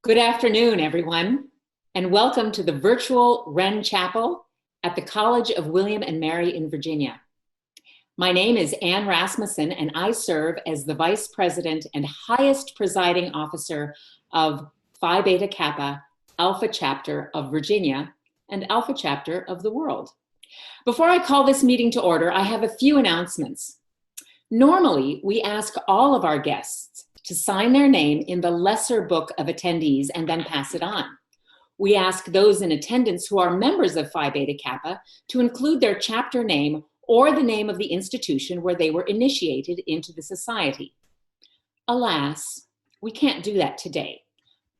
Good afternoon, everyone, and welcome to the virtual Wren Chapel at the College of William and Mary in Virginia. My name is Ann Rasmussen, and I serve as the Vice President and highest presiding officer of Phi Beta Kappa Alpha Chapter of Virginia and Alpha Chapter of the world. Before I call this meeting to order, I have a few announcements. Normally, we ask all of our guests to sign their name in the lesser book of attendees and then pass it on. We ask those in attendance who are members of Phi Beta Kappa to include their chapter name or the name of the institution where they were initiated into the society. Alas, we can't do that today.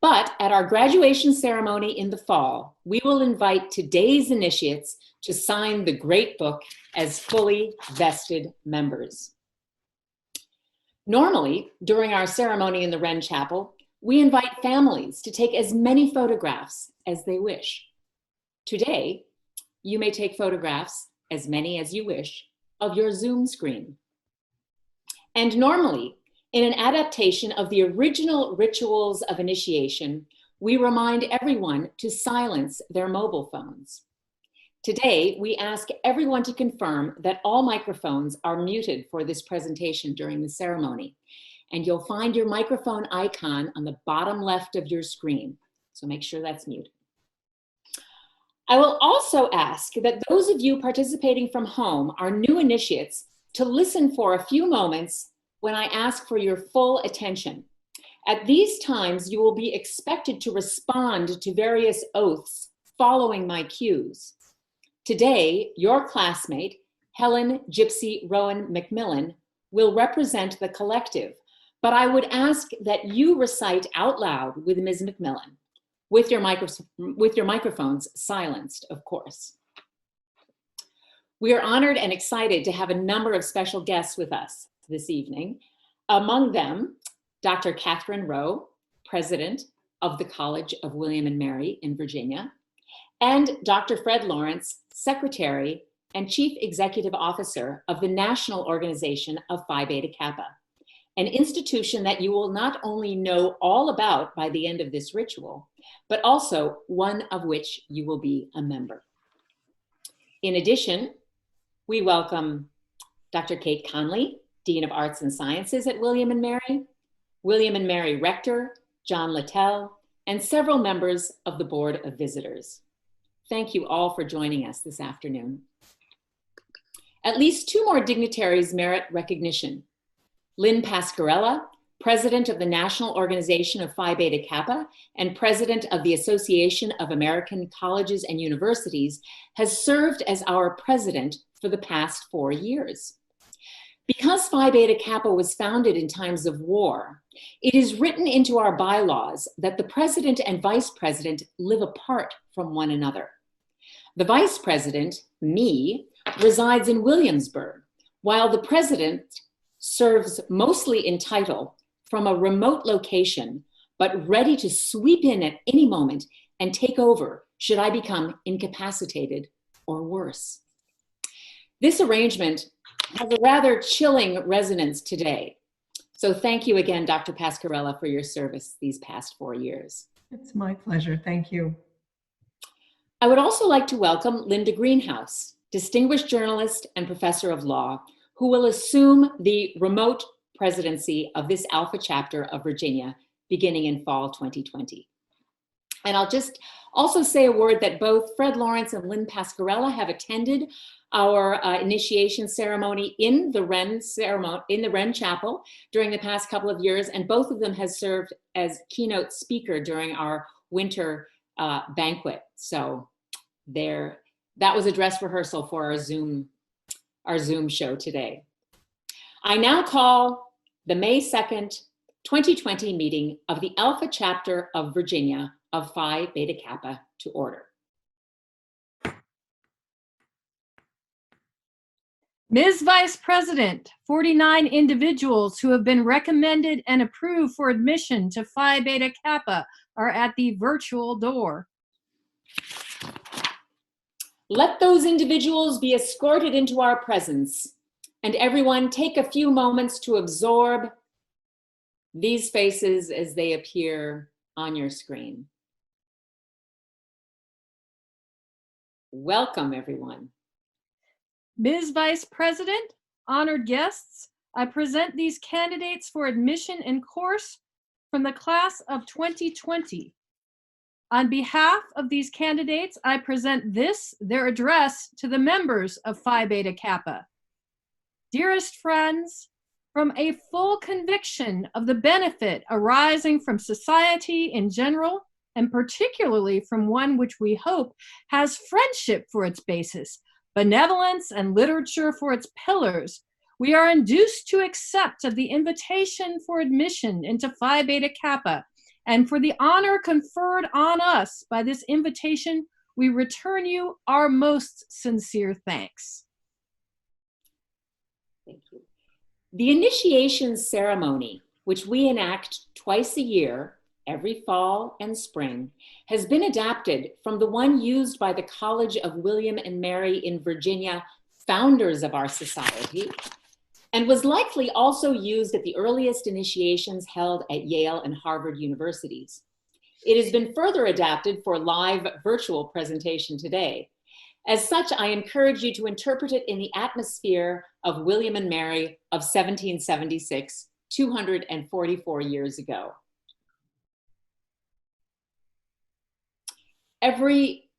But at our graduation ceremony in the fall, we will invite today's initiates to sign the great book as fully vested members. Normally, during our ceremony in the Wren Chapel, we invite families to take as many photographs as they wish. Today, you may take photographs, as many as you wish, of your Zoom screen. And normally, in an adaptation of the original rituals of initiation, we remind everyone to silence their mobile phones. Today, we ask everyone to confirm that all microphones are muted for this presentation during the ceremony. And you'll find your microphone icon on the bottom left of your screen. So make sure that's muted. I will also ask that those of you participating from home, our new initiates, to listen for a few moments when I ask for your full attention. At these times, you will be expected to respond to various oaths following my cues. Today, your classmate, Helen Gypsy Rowan McMillan, will represent the collective, but I would ask that you recite out loud with Ms. McMillan, with your microphones silenced, of course. We are honored and excited to have a number of special guests with us this evening. Among them, Dr. Catherine Rowe, President of the College of William and Mary in Virginia, and Dr. Fred Lawrence, Secretary and Chief Executive Officer of the National Organization of Phi Beta Kappa, an institution that you will not only know all about by the end of this ritual, but also one of which you will be a member. In addition, we welcome Dr. Kate Conley, Dean of Arts and Sciences at William and Mary Rector, John Littell, and several members of the Board of Visitors. Thank you all for joining us this afternoon. At least two more dignitaries merit recognition. Lynn Pascarella, President of the National Organization of Phi Beta Kappa and President of the Association of American Colleges and Universities, has served as our president for the past 4 years. Because Phi Beta Kappa was founded in times of war, it is written into our bylaws that the president and vice president live apart from one another. The vice president, me, resides in Williamsburg, while the president serves mostly in title from a remote location, but ready to sweep in at any moment and take over should I become incapacitated or worse. This arrangement has a rather chilling resonance today. So thank you again, Dr. Pascarella, for your service these past 4 years. It's my pleasure. Thank you. I would also like to welcome Linda Greenhouse, distinguished journalist and professor of law, who will assume the remote presidency of this Alpha Chapter of Virginia beginning in fall 2020. And I'll just also say a word that both Fred Lawrence and Lynn Pascarella have attended our initiation ceremony in the Wren Chapel during the past couple of years, and both of them has served as keynote speaker during our winter banquet. So that was a dress rehearsal for our Zoom show today. I now call the May 2nd, 2020 meeting of the Alpha Chapter of Virginia of Phi Beta Kappa to order. Ms. Vice President, 49 individuals who have been recommended and approved for admission to Phi Beta Kappa are at the virtual door. Let those individuals be escorted into our presence, and everyone take a few moments to absorb these faces as they appear on your screen. Welcome, everyone. Ms. Vice President, honored guests, I present these candidates for admission and course from the class of 2020. On behalf of these candidates, I present their address to the members of Phi Beta Kappa. Dearest friends, from a full conviction of the benefit arising from society in general, and particularly from one which we hope has friendship for its basis, benevolence and literature for its pillars, we are induced to accept of the invitation for admission into Phi Beta Kappa, and for the honor conferred on us by this invitation, we return you our most sincere thanks. Thank you. The initiation ceremony, which we enact twice a year, every fall and spring, has been adapted from the one used by the College of William and Mary in Virginia, founders of our society, and was likely also used at the earliest initiations held at Yale and Harvard universities. It has been further adapted for live virtual presentation today. As such, I encourage you to interpret it in the atmosphere of William and Mary of 1776, 244 years ago. Every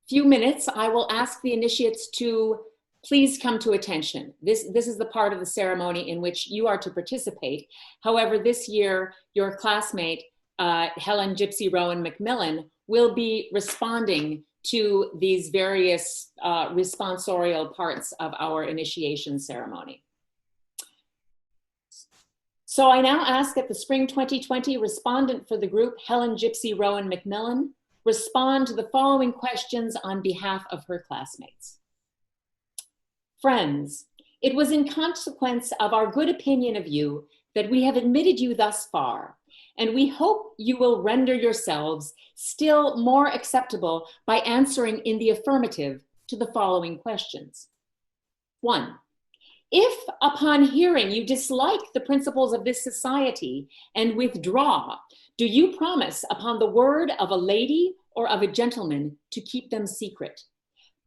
few minutes, I will ask the initiates to please come to attention. This is the part of the ceremony in which you are to participate. However, this year, your classmate, Helen Gypsy Rowan McMillan, will be responding to these various responsorial parts of our initiation ceremony. So I now ask that the Spring 2020 respondent for the group, Helen Gypsy Rowan McMillan, respond to the following questions on behalf of her classmates. Friends, it was in consequence of our good opinion of you that we have admitted you thus far, and we hope you will render yourselves still more acceptable by answering in the affirmative to the following questions. 1, if upon hearing you dislike the principles of this society and withdraw, do you promise upon the word of a lady or of a gentleman to keep them secret?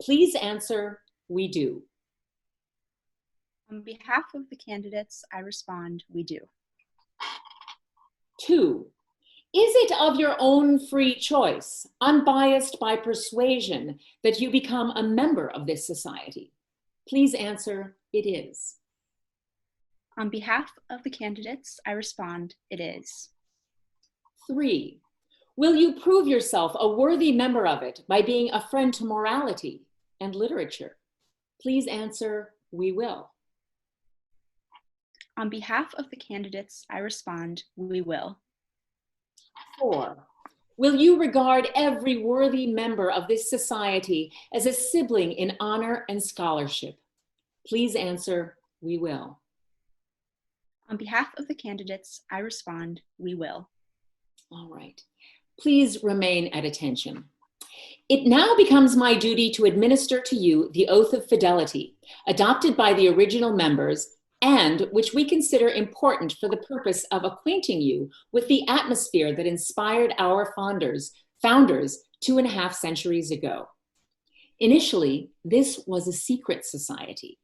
Please answer, we do. On behalf of the candidates, I respond, we do. 2, is it of your own free choice, unbiased by persuasion, that you become a member of this society? Please answer, it is. On behalf of the candidates, I respond, it is. 3, will you prove yourself a worthy member of it by being a friend to morality and literature? Please answer, we will. On behalf of the candidates, I respond, we will. 4, will you regard every worthy member of this society as a sibling in honor and scholarship? Please answer, we will. On behalf of the candidates, I respond, we will. All right. Please remain at attention. It now becomes my duty to administer to you the oath of fidelity, adopted by the original members, and which we consider important for the purpose of acquainting you with the atmosphere that inspired our founders 2.5 centuries ago. Initially, this was a secret society,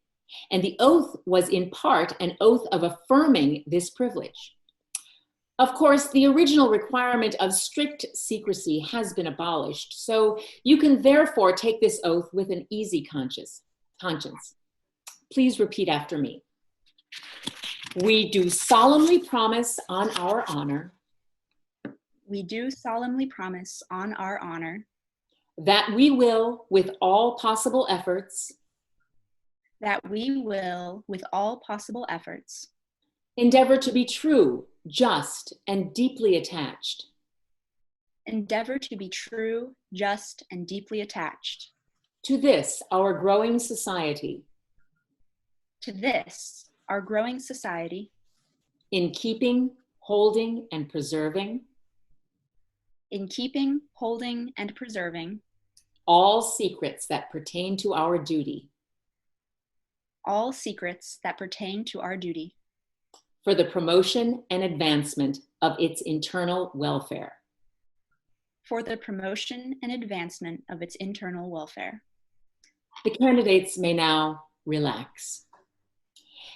and the oath was in part an oath of affirming this privilege. Of course, the original requirement of strict secrecy has been abolished, so you can therefore take this oath with an easy conscience. Please repeat after me. We do solemnly promise on our honor. We do solemnly promise on our honor. That we will, with all possible efforts. That we will, with all possible efforts. Endeavor to be true, just, and deeply attached. Endeavor to be true, just, and deeply attached. To this, our growing society. To this, our growing society. In keeping, holding, and preserving. In keeping, holding, and preserving. All secrets that pertain to our duty. All secrets that pertain to our duty. for the promotion and advancement of its internal welfare. For the promotion and advancement of its internal welfare. The candidates may now relax.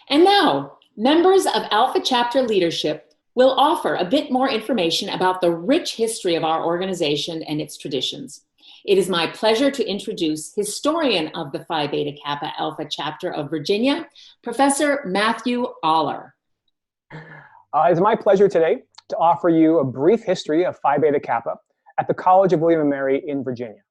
And now, members of Alpha Chapter leadership will offer a bit more information about the rich history of our organization and its traditions. It is my pleasure to introduce historian of the Phi Beta Kappa Alpha Chapter of Virginia, Professor Matthew Aller. It's my pleasure today to offer you a brief history of Phi Beta Kappa at the College of William and Mary in Virginia.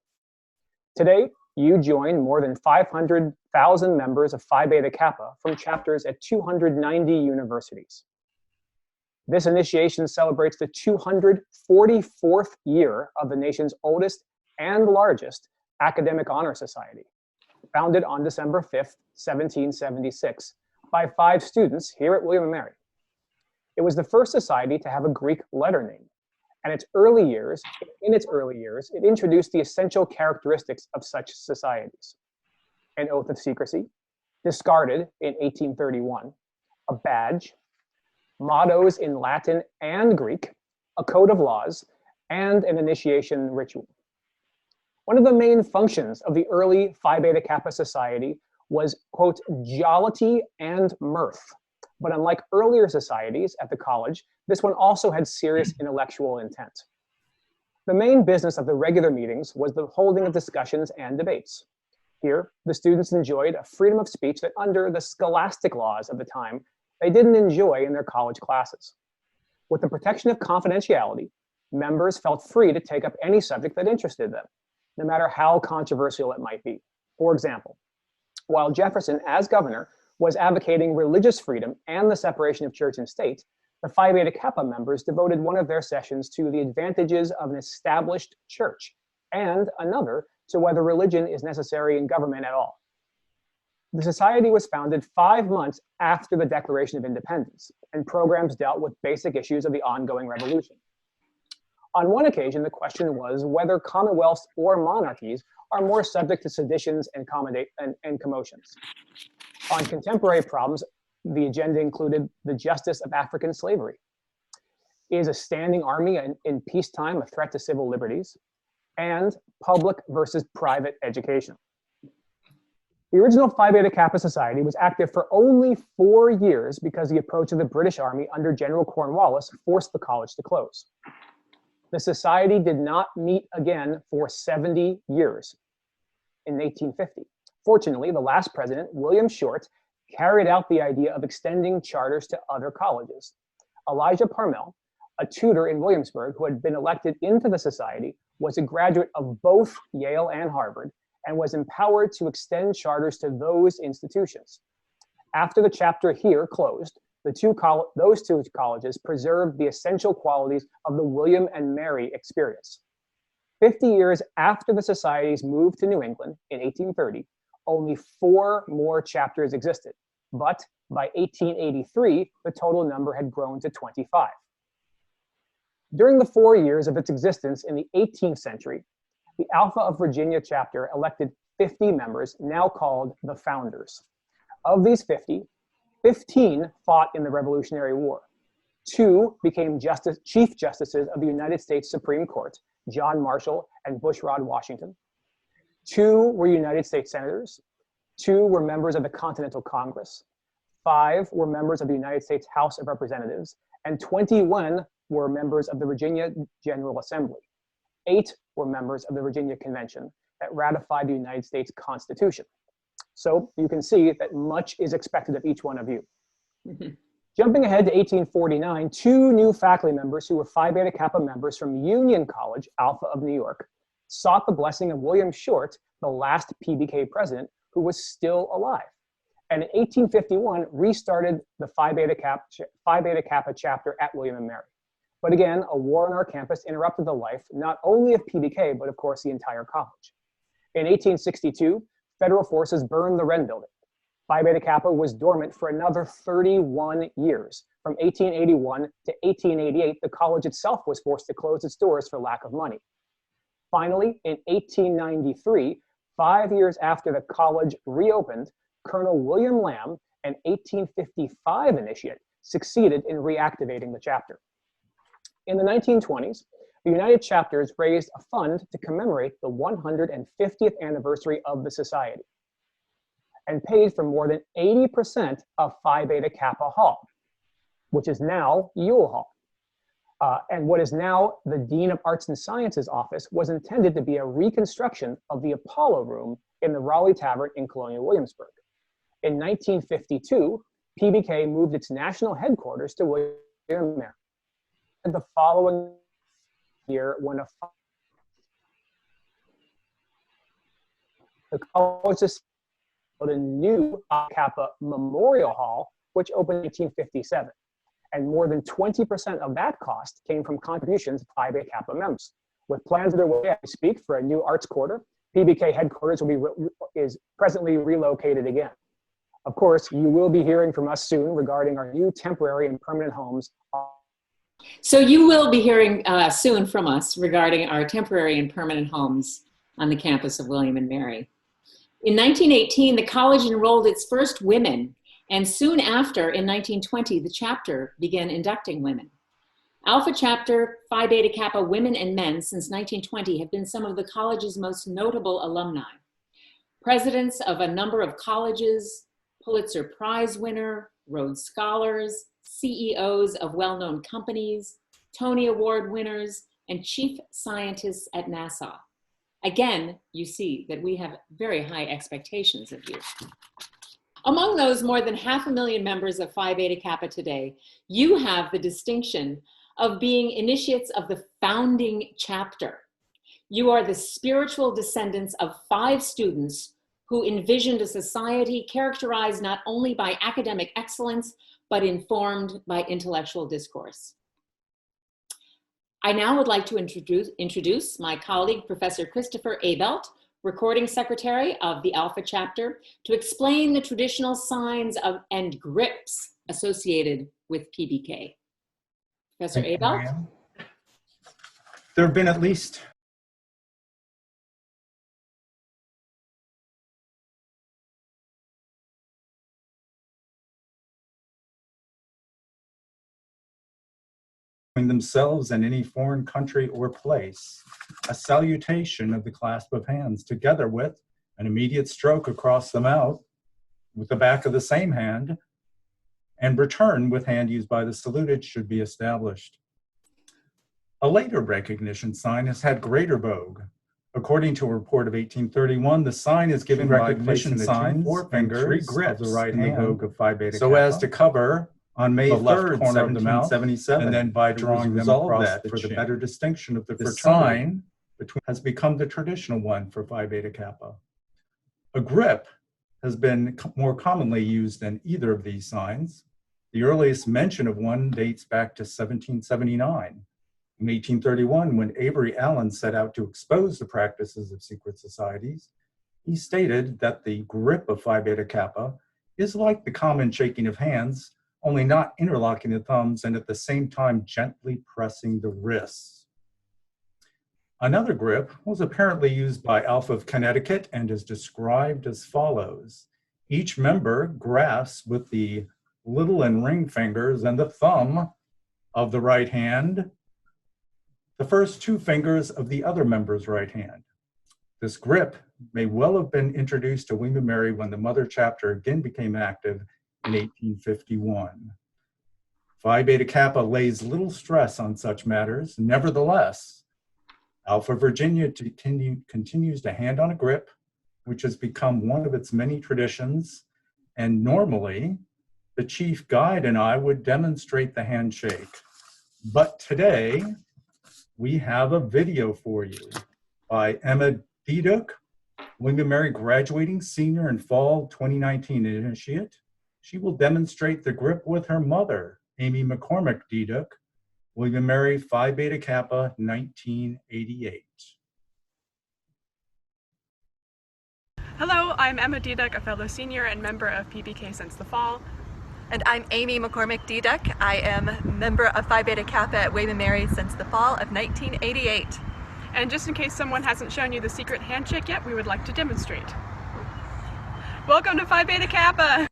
Today, you join more than 500,000 members of Phi Beta Kappa from chapters at 290 universities. This initiation celebrates the 244th year of the nation's oldest and largest academic honor society, founded on December 5th, 1776, by 5 students here at William and Mary. It was the first society to have a Greek letter name, and in its early years, it introduced the essential characteristics of such societies: an oath of secrecy, discarded in 1831, a badge, mottos in Latin and Greek, a code of laws, and an initiation ritual. One of the main functions of the early Phi Beta Kappa society was, quote, jollity and mirth. But unlike earlier societies at the college, this one also had serious intellectual intent. The main business of the regular meetings was the holding of discussions and debates. Here, the students enjoyed a freedom of speech that under the scholastic laws of the time, they didn't enjoy in their college classes. With the protection of confidentiality, members felt free to take up any subject that interested them, no matter how controversial it might be. For example, while Jefferson, as governor, was advocating religious freedom and the separation of church and state, the Phi Beta Kappa members devoted one of their sessions to the advantages of an established church, and another to whether religion is necessary in government at all. The society was founded 5 months after the Declaration of Independence, and programs dealt with basic issues of the ongoing revolution. On one occasion, the question was whether commonwealths or monarchies are more subject to seditions and commotions. On contemporary problems, the agenda included the justice of African slavery. Is a standing army in peacetime a threat to civil liberties? And public versus private education. The original Phi Beta Kappa Society was active for only 4 years because the approach of the British Army under General Cornwallis forced the college to close. The society did not meet again for 70 years in 1850. Fortunately, the last president, William Short, carried out the idea of extending charters to other colleges. Elijah Parmel, a tutor in Williamsburg who had been elected into the society, was a graduate of both Yale and Harvard and was empowered to extend charters to those institutions. After the chapter here closed, those two colleges preserved the essential qualities of the William and Mary experience. 50 years after the society's move to New England in 1830, only 4 more chapters existed, but by 1883, the total number had grown to 25. During the 4 years of its existence in the 18th century, the Alpha of Virginia chapter elected 50 members, now called the Founders. Of these 50, 15 fought in the Revolutionary War. 2 became Chief Justices of the United States Supreme Court, John Marshall and Bushrod Washington. 2 were United States Senators. 2 were members of the Continental Congress. 5 were members of the United States House of Representatives. And 21 were members of the Virginia General Assembly. 8 were members of the Virginia Convention that ratified the United States Constitution. So you can see that much is expected of each one of you. Jumping ahead to 1849, 2 new faculty members who were Phi Beta Kappa members from Union College, Alpha of New York, sought the blessing of William Short, the last PBK president, who was still alive. And in 1851, restarted the Phi Beta Kappa chapter at William and Mary. But again, a war on our campus interrupted the life, not only of PBK, but of course the entire college. In 1862, federal forces burned the Wren building. Phi Beta Kappa was dormant for another 31 years. From 1881 to 1888, the college itself was forced to close its doors for lack of money. Finally, in 1893, 5 years after the college reopened, Colonel William Lamb, an 1855 initiate, succeeded in reactivating the chapter. In the 1920s, the United Chapters raised a fund to commemorate the 150th anniversary of the society and paid for more than 80% of Phi Beta Kappa Hall, which is now Ewell Hall. And what is now the Dean of Arts and Sciences office was intended to be a reconstruction of the Apollo Room in the Raleigh Tavern in Colonial Williamsburg. In 1952, PBK moved its national headquarters to William and Mary. The following year, when the college built a new Kappa Memorial Hall, which opened in 1857. And more than 20% of that cost came from contributions of Phi Beta Kappa members. With plans underway as we speak for a new arts quarter, PBK headquarters is presently relocated again. Of course, you will be hearing from us soon regarding our new temporary and permanent homes. So you will be hearing soon from us regarding our temporary and permanent homes on the campus of William and Mary. In 1918, the college enrolled its first women, and soon after, in 1920, the chapter began inducting women. Alpha Chapter, Phi Beta Kappa women and men since 1920 have been some of the college's most notable alumni. Presidents of a number of colleges, Pulitzer Prize winner, Rhodes Scholars, CEOs of well-known companies, Tony Award winners, and chief scientists at NASA. Again, you see that we have very high expectations of you. Among those more than 500,000 members of Phi Beta Kappa today, you have the distinction of being initiates of the founding chapter. You are the spiritual descendants of 5 students who envisioned a society characterized not only by academic excellence, but informed by intellectual discourse. I now would like to introduce my colleague, Professor Christopher Abelt, Recording Secretary of the Alpha Chapter, to explain the traditional signs of and grips associated with PBK. Professor Abelt? There have been at least themselves and any foreign country or place, a salutation of the clasp of hands, together with an immediate stroke across the mouth with the back of the same hand, and return with hand used by the saluted should be established. A later recognition sign has had greater vogue. According to a report of 1831, the sign is given recognition signs and 3 grips of the right hand, vogue of Phi Beta so as to cover on May 3rd, 1777, and then by drawing them across that for the better distinction of the sign has become the traditional one for Phi Beta Kappa. A grip has been more commonly used than either of these signs. The earliest mention of one dates back to 1779. In 1831, when Avery Allen set out to expose the practices of secret societies, he stated that the grip of Phi Beta Kappa is like the common shaking of hands, only not interlocking the thumbs and at the same time gently pressing the wrists. Another grip was apparently used by Alpha of Connecticut and is described as follows. Each member grasps with the little and ring fingers and the thumb of the right hand the first 2 fingers of the other member's right hand. This grip may well have been introduced to William and Mary when the mother chapter again became active in 1851. Phi Beta Kappa lays little stress on such matters. Nevertheless, Alpha Virginia continues to hand on a grip, which has become one of its many traditions, and normally the chief guide and I would demonstrate the handshake. But today, we have a video for you by Emma Deduk, William and Mary graduating senior and fall 2019 initiate. She will demonstrate the grip with her mother, Amy McCormick Deduk, William and Mary Phi Beta Kappa, 1988. Hello, I'm Emma Deduk, a fellow senior and member of PBK since the fall. And I'm Amy McCormick Deduk. I am member of Phi Beta Kappa at William and Mary since the fall of 1988. And just in case someone hasn't shown you the secret handshake yet, we would like to demonstrate. Welcome to Phi Beta Kappa!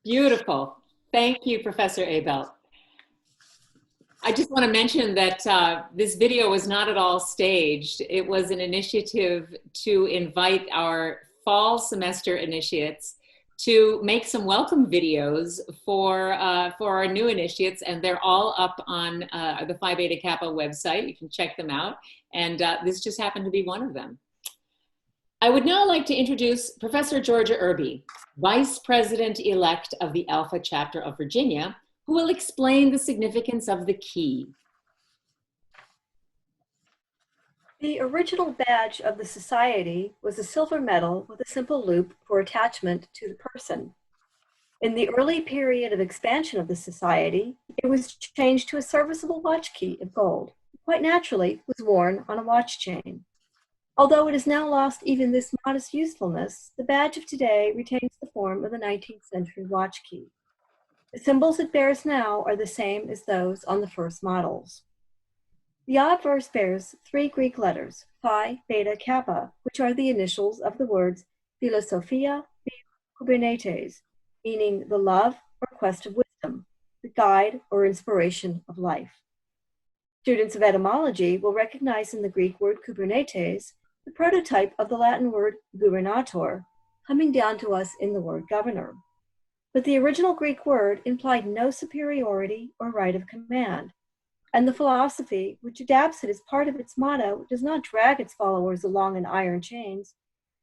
Beautiful. Thank you, Professor Abel. I just want to mention that this video was not at all staged. It was an initiative to invite our fall semester initiates to make some welcome videos for our new initiates, and they're all up on the Phi Beta Kappa website. You can check them out, and this just happened to be one of them. I would now like to introduce Professor Georgia Irby, Vice President-elect of the Alpha Chapter of Virginia, who will explain the significance of the key. The original badge of the society was a silver medal with a simple loop for attachment to the person. In the early period of expansion of the society, it was changed to a serviceable watch key of gold. Quite naturally, was worn on a watch chain. Although it has now lost even this modest usefulness, the badge of today retains the form of the 19th century watch key. The symbols it bears now are the same as those on the first models. The obverse bears 3 Greek letters, Phi, Beta, Kappa, which are the initials of the words Philosophia, Kubernetes, meaning the love or quest of wisdom, the guide or inspiration of life. Students of etymology will recognize in the Greek word Kubernetes the prototype of the Latin word gubernator, coming down to us in the word governor. But the original Greek word implied no superiority or right of command, and the philosophy, which adapts it as part of its motto, does not drag its followers along in iron chains,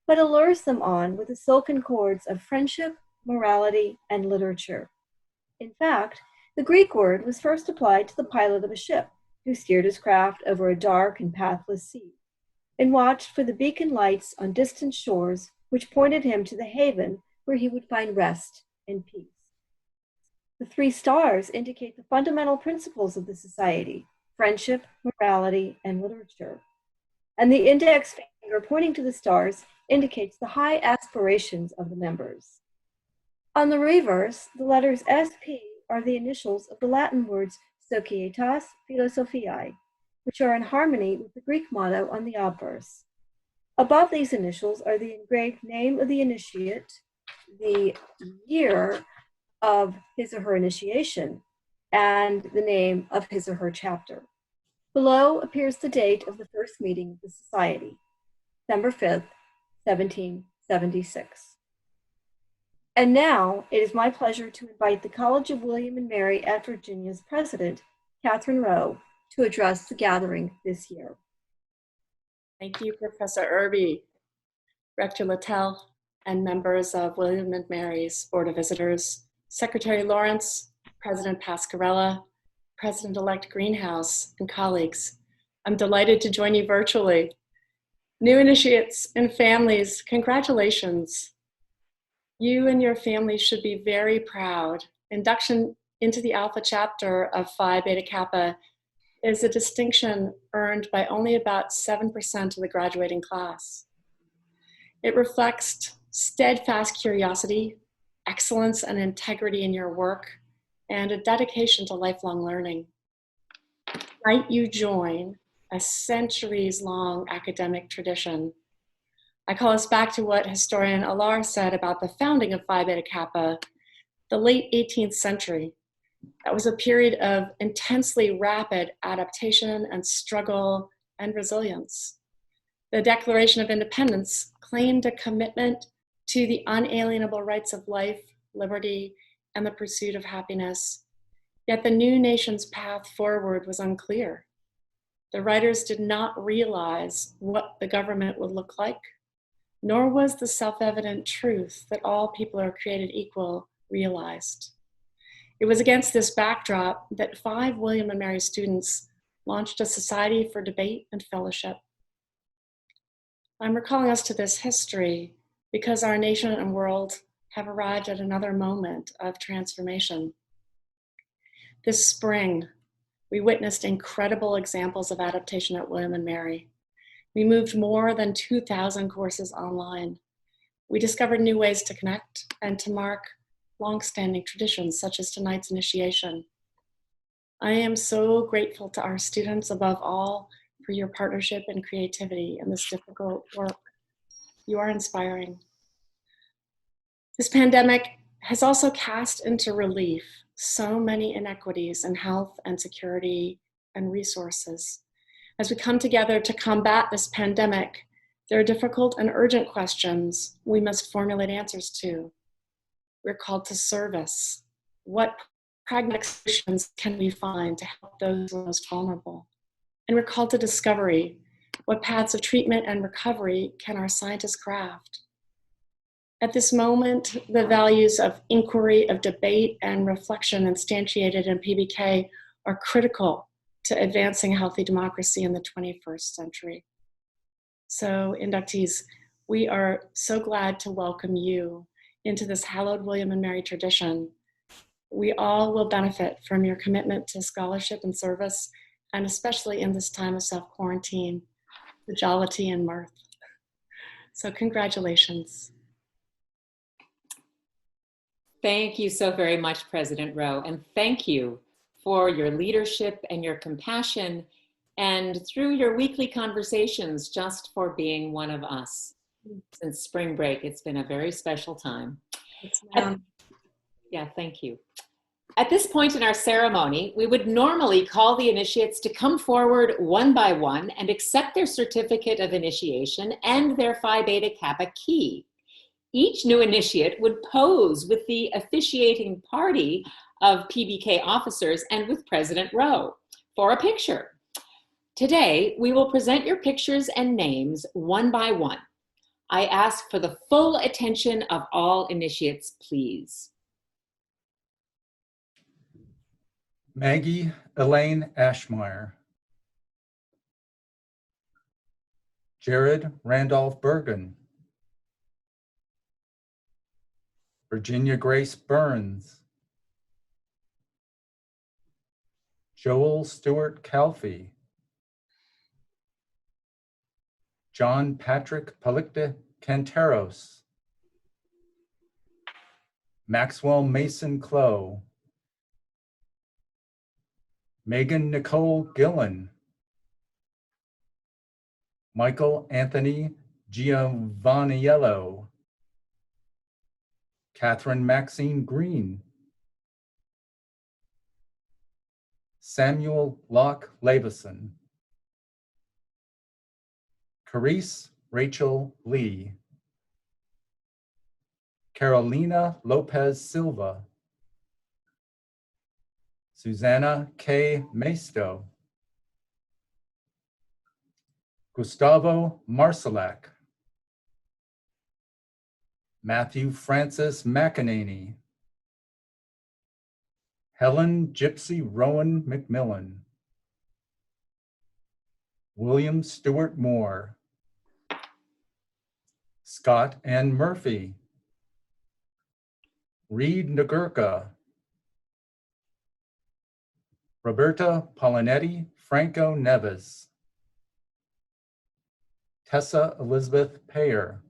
but allures them on with the silken cords of friendship, morality, and literature. In fact, the Greek word was first applied to the pilot of a ship who steered his craft over a dark and pathless sea, and watched for the beacon lights on distant shores, which pointed him to the haven where he would find rest and peace. The 3 stars indicate the fundamental principles of the society: friendship, morality, and literature. And the index finger pointing to the stars indicates the high aspirations of the members. On the reverse, the letters SP are the initials of the Latin words Societas Philosophiae, which are in harmony with the Greek motto on the obverse. Above these initials are the engraved name of the initiate, the year of his or her initiation, and the name of his or her chapter. Below appears the date of the first meeting of the society, December 5th, 1776. And now it is my pleasure to invite the College of William and Mary at Virginia's president, Catherine Rowe, to address the gathering this year. Thank you, Professor Irby, Rector Littell, and members of William and Mary's Board of Visitors, Secretary Lawrence, President Pascarella, President-elect Greenhouse, and colleagues. I'm delighted to join you virtually. New initiates and families, congratulations. You and your family should be very proud. Induction into the Alpha chapter of Phi Beta Kappa is a distinction earned by only about 7% of the graduating class. It reflects steadfast curiosity, excellence and integrity in your work, and a dedication to lifelong learning. Tonight you join a centuries-long academic tradition. I call us back to what historian Alar said about the founding of Phi Beta Kappa, the late 18th century. That was a period of intensely rapid adaptation and struggle and resilience. The Declaration of Independence claimed a commitment to the unalienable rights of life, liberty, and the pursuit of happiness. Yet the new nation's path forward was unclear. The writers did not realize what the government would look like, nor was the self-evident truth that all people are created equal realized. It was against this backdrop that 5 William and Mary students launched a society for debate and fellowship. I'm recalling us to this history because our nation and world have arrived at another moment of transformation. This spring, we witnessed incredible examples of adaptation at William and Mary. We moved more than 2,000 courses online. We discovered new ways to connect and to mark long-standing traditions such as tonight's initiation. I am so grateful to our students above all for your partnership and creativity in this difficult work. You are inspiring. This pandemic has also cast into relief so many inequities in health and security and resources. As we come together to combat this pandemic, there are difficult and urgent questions we must formulate answers to. We're called to service. What pragmatic solutions can we find to help those who are most vulnerable? And we're called to discovery. What paths of treatment and recovery can our scientists craft? At this moment, the values of inquiry, of debate, and reflection instantiated in PBK are critical to advancing healthy democracy in the 21st century. So, inductees, we are so glad to welcome you into this hallowed William and Mary tradition. We all will benefit from your commitment to scholarship and service, and especially in this time of self-quarantine, the jollity and mirth. So congratulations. Thank you so very much, President Rowe, and thank you for your leadership and your compassion, and through your weekly conversations, just for being one of us. Since spring break, it's been a very special time. Yeah, thank you. At this point in our ceremony, we would normally call the initiates to come forward one by one and accept their certificate of initiation and their Phi Beta Kappa key. Each new initiate would pose with the officiating party of PBK officers and with President Rowe for a picture. Today, we will present your pictures and names one by one. I ask for the full attention of all initiates, please. Maggie Elaine Ashmeyer. Jared Randolph Bergen. Virginia Grace Burns. Joel Stewart Calfee. John Patrick Palikta Canteros. Maxwell Mason Clow. Megan Nicole Gillen. Michael Anthony Giovanniello. Catherine Maxine Green. Samuel Locke Leveson. Carice Rachel Lee. Carolina Lopez Silva. Susanna K. Maesto. Gustavo Marcelac. Matthew Francis McEnany. Helen Gypsy Rowan McMillan. William Stewart Moore. Scott N. Murphy. Reed Nagurka. Roberta Polinetti Franco Neves. Tessa Elizabeth Payer.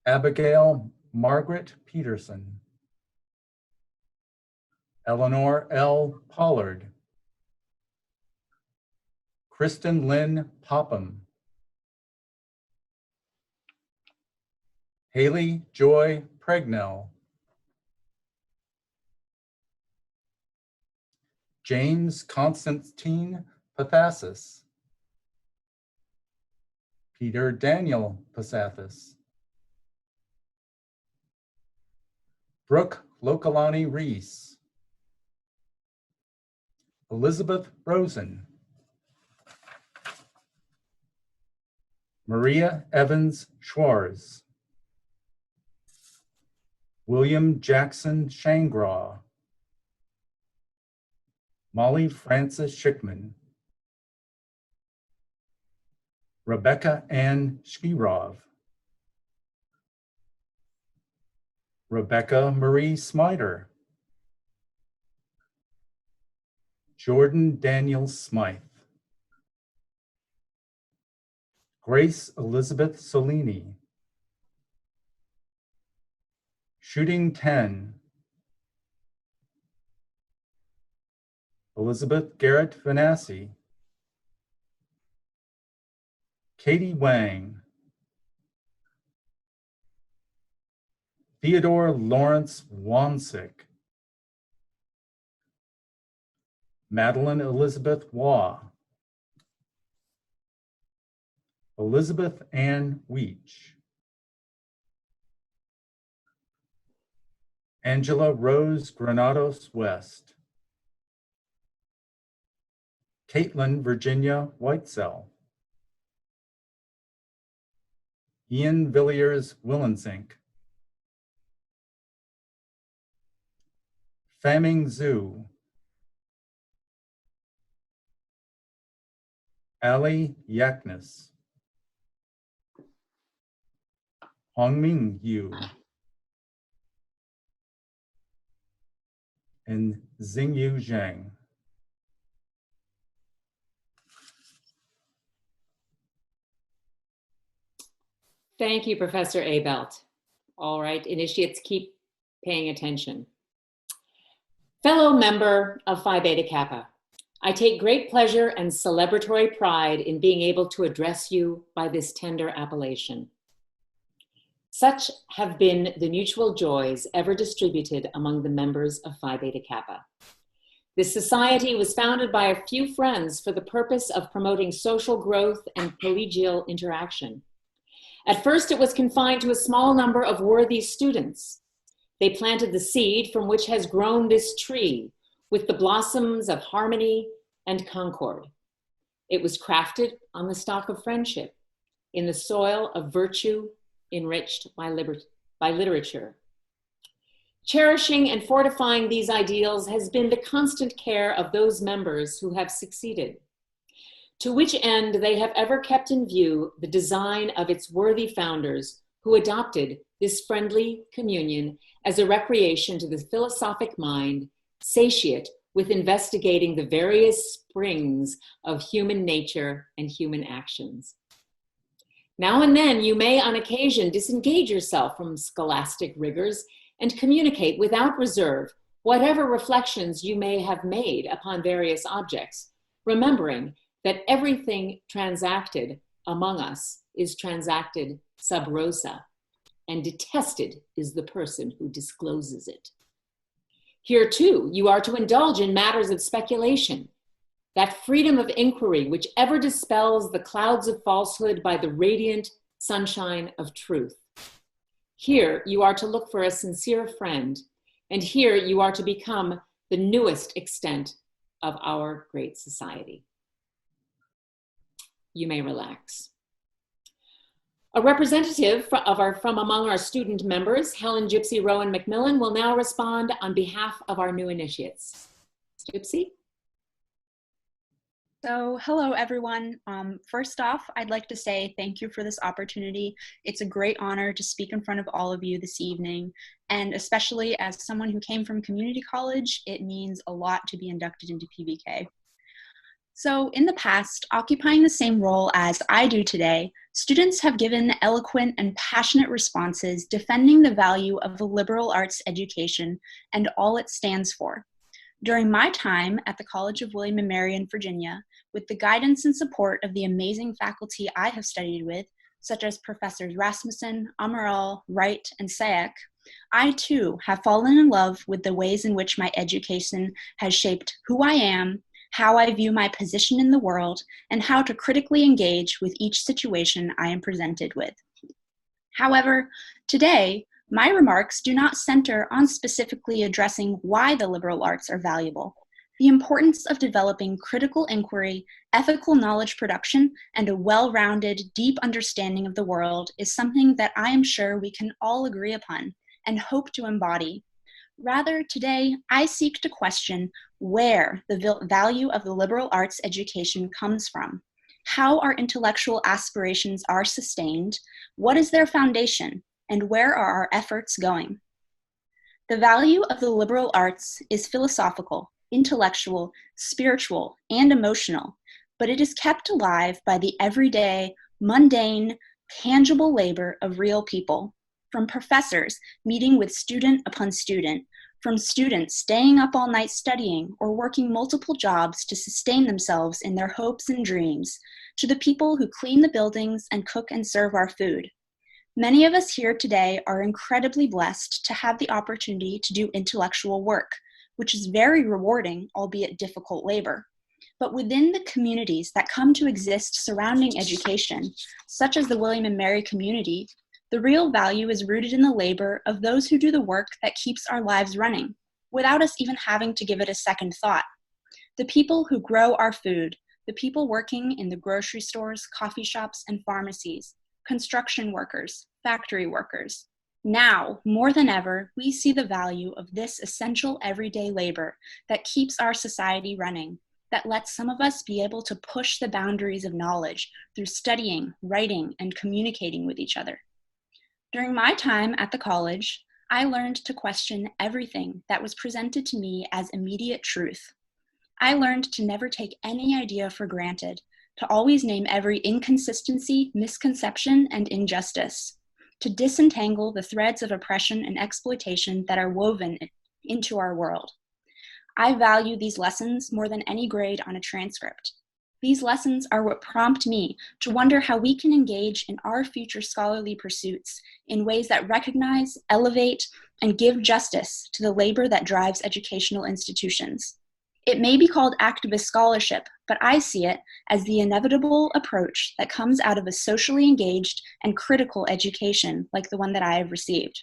Abigail Margaret Peterson. Eleanor L. Pollard. Kristen Lynn Popham. Haley Joy Pregnell. James Constantine Pathasis. Peter Daniel Pasathis. Brooke Lokalani Reese. Elizabeth Rosen. Maria Evans Schwarz. William Jackson Shangraw. Molly Frances Schickman. Rebecca Ann Shkirov. Rebecca Marie Smiter. Jordan Daniel Smythe. Grace Elizabeth Solini. Shooting 10. Elizabeth Garrett Vanassi. Katie Wang. Theodore Lawrence Wansick, Madeline Elizabeth Waugh, Elizabeth Ann Weech, Angela Rose Granados West, Caitlin Virginia Whitesell, Ian Villiers Willensink, Faming Zhu, Ali Yaknis, Hongming Yu, and Xingyu Zhang. Thank you, Professor Abelt. All right, initiates, keep paying attention. Fellow member of Phi Beta Kappa, I take great pleasure and celebratory pride in being able to address you by this tender appellation. Such have been the mutual joys ever distributed among the members of Phi Beta Kappa. This society was founded by a few friends for the purpose of promoting social growth and collegial interaction. At first, it was confined to a small number of worthy students. They planted the seed from which has grown this tree with the blossoms of harmony and concord. It was crafted on the stock of friendship, in the soil of virtue enriched by literature. Cherishing and fortifying these ideals has been the constant care of those members who have succeeded, to which end they have ever kept in view the design of its worthy founders who adopted this friendly communion as a recreation to the philosophic mind, satiate with investigating the various springs of human nature and human actions. Now and then you may on occasion disengage yourself from scholastic rigors and communicate without reserve whatever reflections you may have made upon various objects, remembering that everything transacted among us is transacted sub rosa, and detested is the person who discloses it. Here too, you are to indulge in matters of speculation, that freedom of inquiry which ever dispels the clouds of falsehood by the radiant sunshine of truth. Here you are to look for a sincere friend, and here you are to become the newest extent of our great society. You may relax. A representative from among our student members, Helen Gypsy Rowan McMillan, will now respond on behalf of our new initiates. Gypsy? So hello, everyone. First off, I'd like to say thank you for this opportunity. It's a great honor to speak in front of all of you this evening. And especially as someone who came from community college, it means a lot to be inducted into PBK. So in the past, occupying the same role as I do today, students have given eloquent and passionate responses defending the value of the liberal arts education and all it stands for. During my time at the College of William & Mary in Virginia, with the guidance and support of the amazing faculty I have studied with, such as Professors Rasmussen, Amaral, Wright, and Sayek, I too have fallen in love with the ways in which my education has shaped who I am, how I view my position in the world, and how to critically engage with each situation I am presented with. However, today, my remarks do not center on specifically addressing why the liberal arts are valuable. The importance of developing critical inquiry, ethical knowledge production, and a well-rounded, deep understanding of the world is something that I am sure we can all agree upon and hope to embody. Rather, today, I seek to question where the value of the liberal arts education comes from, how our intellectual aspirations are sustained, what is their foundation, and where are our efforts going? The value of the liberal arts is philosophical, intellectual, spiritual, and emotional, but it is kept alive by the everyday, mundane, tangible labor of real people, from professors meeting with student upon student, from students staying up all night studying or working multiple jobs to sustain themselves in their hopes and dreams, to the people who clean the buildings and cook and serve our food. Many of us here today are incredibly blessed to have the opportunity to do intellectual work, which is very rewarding, albeit difficult labor. But within the communities that come to exist surrounding education, such as the William and Mary community, the real value is rooted in the labor of those who do the work that keeps our lives running, without us even having to give it a second thought. The people who grow our food, the people working in the grocery stores, coffee shops, and pharmacies, construction workers, factory workers. Now, more than ever, we see the value of this essential everyday labor that keeps our society running, that lets some of us be able to push the boundaries of knowledge through studying, writing, and communicating with each other. During my time at the college, I learned to question everything that was presented to me as immediate truth. I learned to never take any idea for granted, to always name every inconsistency, misconception, and injustice, to disentangle the threads of oppression and exploitation that are woven into our world. I value these lessons more than any grade on a transcript. These lessons are what prompt me to wonder how we can engage in our future scholarly pursuits in ways that recognize, elevate, and give justice to the labor that drives educational institutions. It may be called activist scholarship, but I see it as the inevitable approach that comes out of a socially engaged and critical education like the one that I have received.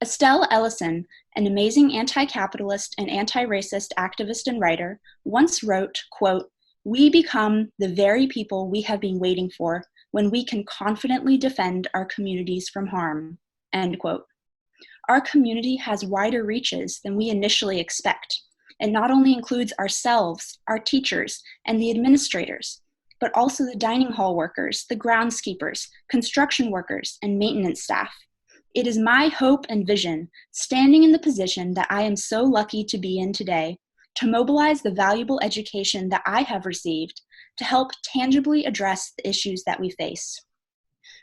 Estelle Ellison, an amazing anti-capitalist and anti-racist activist and writer, once wrote, quote, "We become the very people we have been waiting for when we can confidently defend our communities from harm," end quote. Our community has wider reaches than we initially expect. It not only includes ourselves, our teachers, and the administrators, but also the dining hall workers, the groundskeepers, construction workers, and maintenance staff. It is my hope and vision, standing in the position that I am so lucky to be in today, to mobilize the valuable education that I have received to help tangibly address the issues that we face.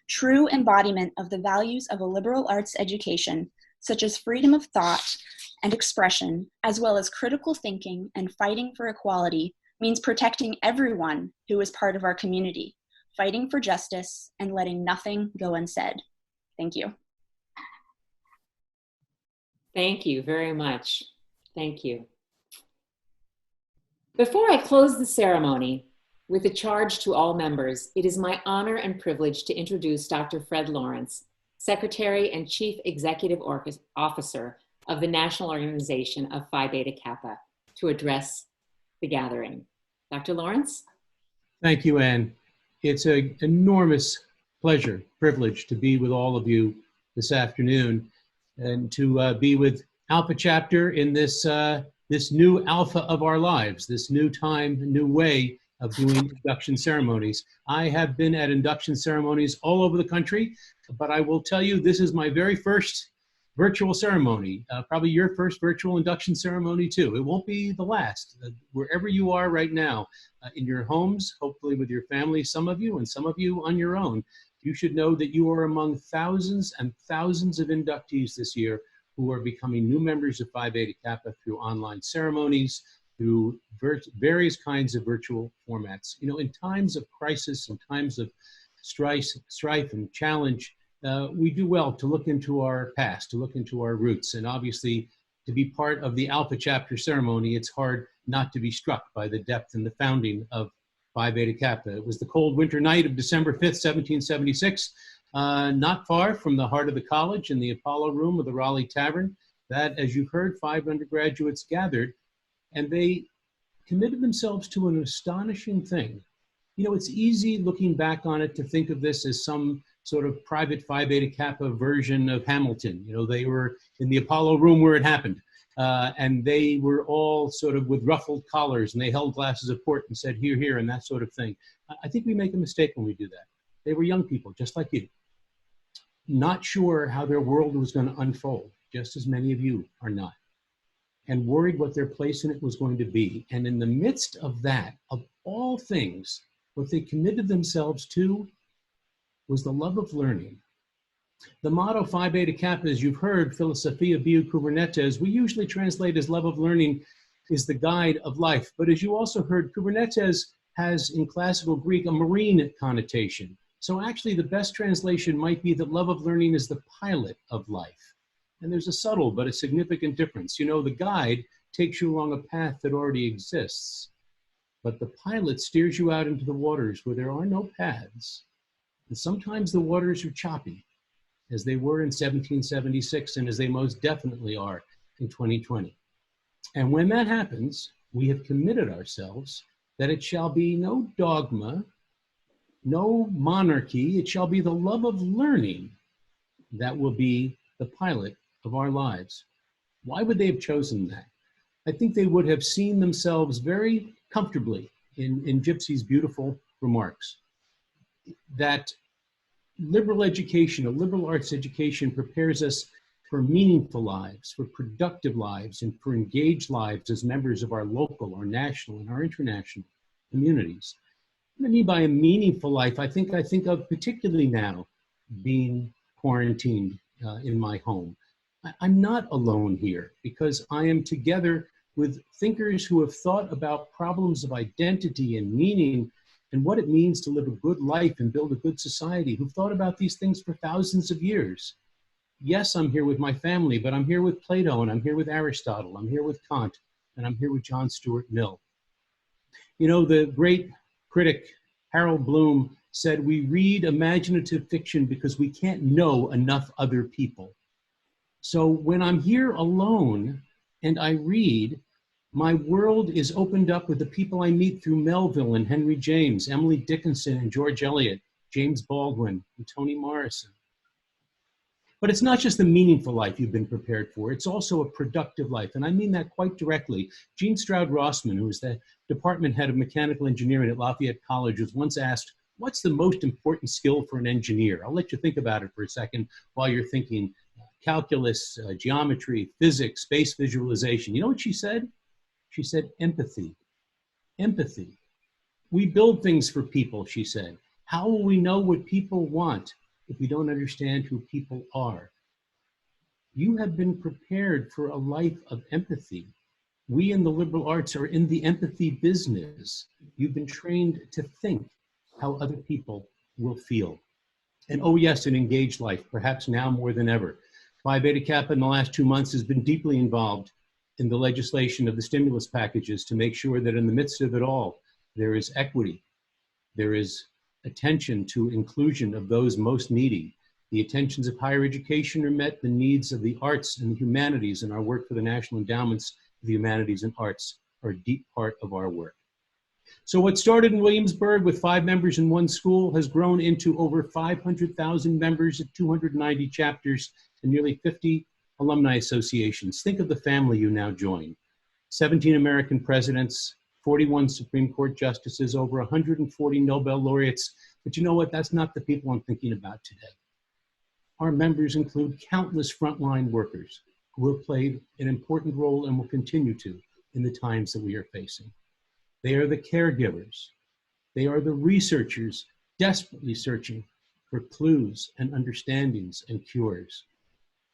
True embodiment of the values of a liberal arts education, such as freedom of thought and expression, as well as critical thinking and fighting for equality, means protecting everyone who is part of our community, fighting for justice, and letting nothing go unsaid. Thank you. Thank you very much. Thank you. Before I close the ceremony with a charge to all members, it is my honor and privilege to introduce Dr. Fred Lawrence, Secretary and Chief Executive Officer of the National Organization of Phi Beta Kappa, to address the gathering. Dr. Lawrence? Thank you, Ann. It's an enormous pleasure, privilege to be with all of you this afternoon and to be with Alpha Chapter in this new alpha of our lives, this new time, new way of doing induction ceremonies. I have been at induction ceremonies all over the country, but I will tell you this is my very first virtual ceremony, probably your first virtual induction ceremony too. It won't be the last. Wherever you are right now, in your homes, hopefully with your family, some of you, and some of you on your own, you should know that you are among thousands and thousands of inductees this year who are becoming new members of Phi Beta Kappa through online ceremonies, through various kinds of virtual formats. You know, in times of crisis, in times of strife and challenge, we do well to look into our past, to look into our roots, and obviously to be part of the Alpha Chapter ceremony, it's hard not to be struck by the depth and the founding of Phi Beta Kappa. It was the cold winter night of December 5th, 1776, not far from the heart of the college in the Apollo Room of the Raleigh Tavern, that, as you've heard, 5 undergraduates gathered, and they committed themselves to an astonishing thing. You know, it's easy looking back on it to think of this as some sort of private Phi Beta Kappa version of Hamilton. You know, they were in the Apollo Room where it happened, and they were all sort of with ruffled collars, and they held glasses of port and said, "Here, here," and that sort of thing. I think we make a mistake when we do that. They were young people, just like you, not sure how their world was going to unfold, just as many of you are not, and worried what their place in it was going to be. And in the midst of that, of all things, what they committed themselves to was the love of learning. The motto Phi Beta Kappa, as you've heard, Philosophia Biu Kubernetes, we usually translate as love of learning is the guide of life. But as you also heard, Kubernetes has in classical Greek a marine connotation. So actually the best translation might be that love of learning is the pilot of life. And there's a subtle but a significant difference. You know, the guide takes you along a path that already exists, but the pilot steers you out into the waters where there are no paths. And sometimes the waters are choppy, as they were in 1776 and as they most definitely are in 2020. And when that happens, we have committed ourselves that it shall be no dogma, no monarchy, it shall be the love of learning that will be the pilot of our lives. Why would they have chosen that? I think they would have seen themselves very comfortably in Gypsy's beautiful remarks that liberal education, a liberal arts education, prepares us for meaningful lives, for productive lives, and for engaged lives as members of our local, our national, and our international communities. What I mean by a meaningful life, I think of particularly now being quarantined in my home. I'm not alone here because I am together with thinkers who have thought about problems of identity and meaning and what it means to live a good life and build a good society, who've thought about these things for thousands of years. Yes, I'm here with my family, but I'm here with Plato, and I'm here with Aristotle, I'm here with Kant, and I'm here with John Stuart Mill. You know, the great critic Harold Bloom said, we read imaginative fiction because we can't know enough other people. So when I'm here alone and I read, my world is opened up with the people I meet through Melville and Henry James, Emily Dickinson and George Eliot, James Baldwin and Toni Morrison. But it's not just the meaningful life you've been prepared for, it's also a productive life. And I mean that quite directly. Gene Stroud Rossman, who is the department head of mechanical engineering at Lafayette College, was once asked, what's the most important skill for an engineer? I'll let you think about it for a second while you're thinking calculus, geometry, physics, space visualization. You know what she said? She said, empathy. Empathy. We build things for people, she said. How will we know what people want if we don't understand who people are? You have been prepared for a life of empathy. We in the liberal arts are in the empathy business. You've been trained to think how other people will feel. And oh yes, an engaged life, perhaps now more than ever. Phi Beta Kappa in the last 2 months has been deeply involved in the legislation of the stimulus packages to make sure that in the midst of it all, there is equity, there is attention to inclusion of those most needy. The attentions of higher education are met, the needs of the arts and the humanities, and our work for the National Endowments of the Humanities and Arts are a deep part of our work. So what started in Williamsburg with 5 members in one school has grown into over 500,000 members at 290 chapters and nearly 50 alumni associations. Think of the family you now join. 17 American presidents, 41 Supreme Court justices, over 140 Nobel laureates. But you know what? That's not the people I'm thinking about today. Our members include countless frontline workers who have played an important role and will continue to in the times that we are facing. They are the caregivers. They are the researchers desperately searching for clues and understandings and cures.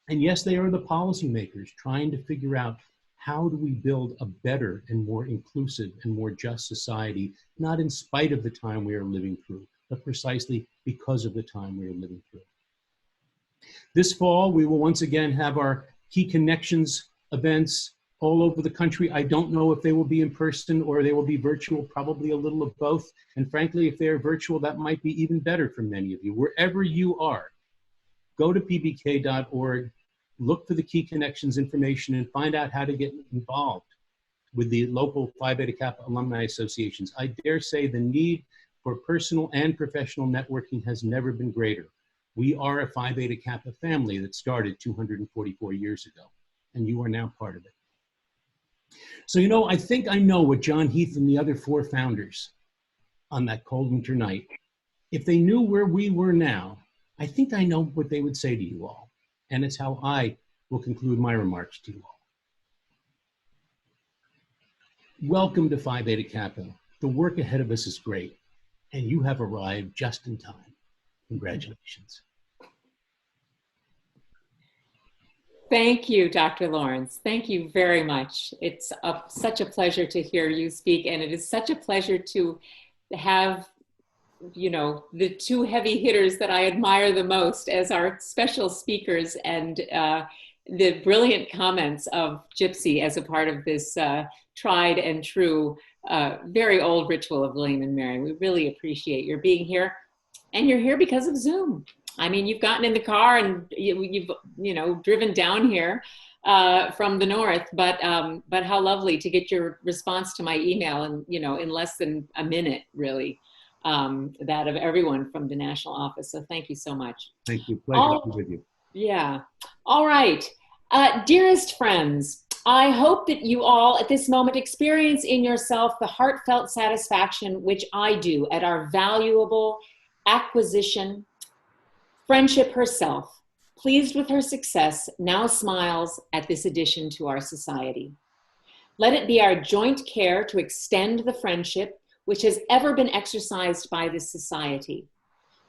And yes, they are the policymakers trying to figure out how do we build a better and more inclusive and more just society, not in spite of the time we are living through, but precisely because of the time we are living through. This fall, we will once again have our Key Connections events all over the country. I don't know if they will be in person or they will be virtual, probably a little of both. And frankly, if they are virtual, that might be even better for many of you. Wherever you are, go to pbk.org, look for the Key Connections information and find out how to get involved with the local Phi Beta Kappa alumni associations. I dare say the need for personal and professional networking has never been greater. We are a Phi Beta Kappa family that started 244 years ago, and you are now part of it. So, you know, I think I know what John Heath and the other 4 founders on that cold winter night, if they knew where we were now, I think I know what they would say to you all. And it's how I will conclude my remarks to you all. Welcome to Phi Beta Kappa. The work ahead of us is great, and you have arrived just in time. Congratulations. Thank you, Dr. Lawrence. Thank you very much. It's such a pleasure to hear you speak, and it is such a pleasure to have you know, the two heavy hitters that I admire the most as our special speakers, and the brilliant comments of Gypsy as a part of this tried and true, very old ritual of William and Mary. We really appreciate your being here, and you're here because of Zoom. I mean, you've gotten in the car and you've driven down here from the north, but how lovely to get your response to my email, and in less than a minute, really. That of everyone from the national office. So thank you so much. Thank you. Pleasure to be with you. Yeah. All right. Dearest friends, I hope that you all at this moment experience in yourself the heartfelt satisfaction which I do at our valuable acquisition. Friendship herself, pleased with her success, now smiles at this addition to our society. Let it be our joint care to extend the friendship which has ever been exercised by this society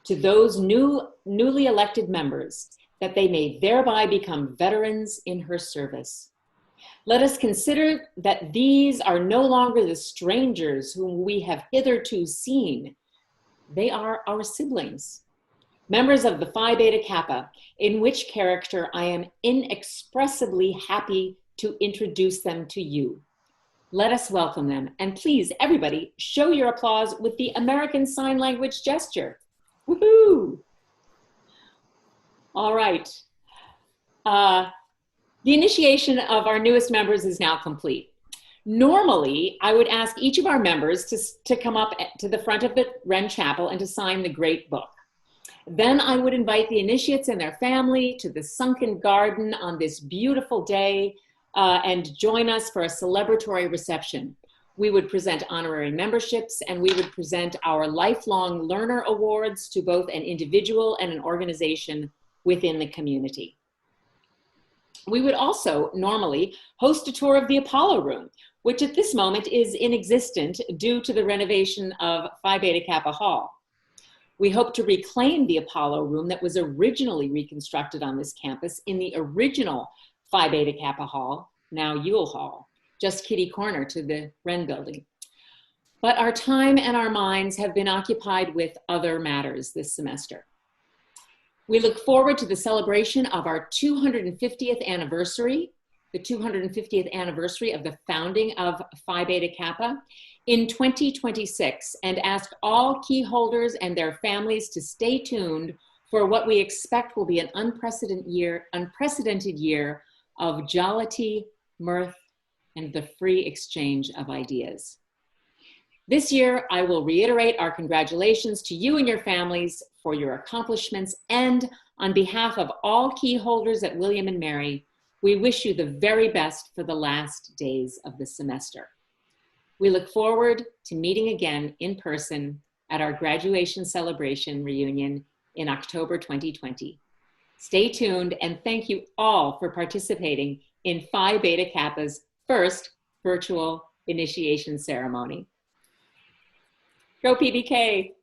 to those newly elected members, that they may thereby become veterans in her service. Let us consider that these are no longer the strangers whom we have hitherto seen. They are our siblings, members of the Phi Beta Kappa, in which character I am inexpressibly happy to introduce them to you. Let us welcome them. And please, everybody, show your applause with the American Sign Language gesture. Woohoo! All right. The initiation of our newest members is now complete. Normally, I would ask each of our members to come up to the front of the Wren Chapel and to sign the Great Book. Then I would invite the initiates and their family to the sunken garden on this beautiful day and join us for a celebratory reception. We would present honorary memberships, and we would present our Lifelong Learner Awards to both an individual and an organization within the community. We would also normally host a tour of the Apollo Room, which at this moment is inexistent due to the renovation of Phi Beta Kappa Hall. We hope to reclaim the Apollo Room that was originally reconstructed on this campus in the original Phi Beta Kappa Hall, now Ewell Hall, just kitty corner to the Wren building. But our time and our minds have been occupied with other matters this semester. We look forward to the celebration of our 250th anniversary, the 250th anniversary of the founding of Phi Beta Kappa in 2026, and ask all key holders and their families to stay tuned for what we expect will be an unprecedented year of jollity, mirth, and the free exchange of ideas. This year, I will reiterate our congratulations to you and your families for your accomplishments, and on behalf of all key holders at William and Mary, we wish you the very best for the last days of the semester. We look forward to meeting again in person at our graduation celebration reunion in October 2020. Stay tuned, and thank you all for participating in Phi Beta Kappa's first virtual initiation ceremony. Go PBK!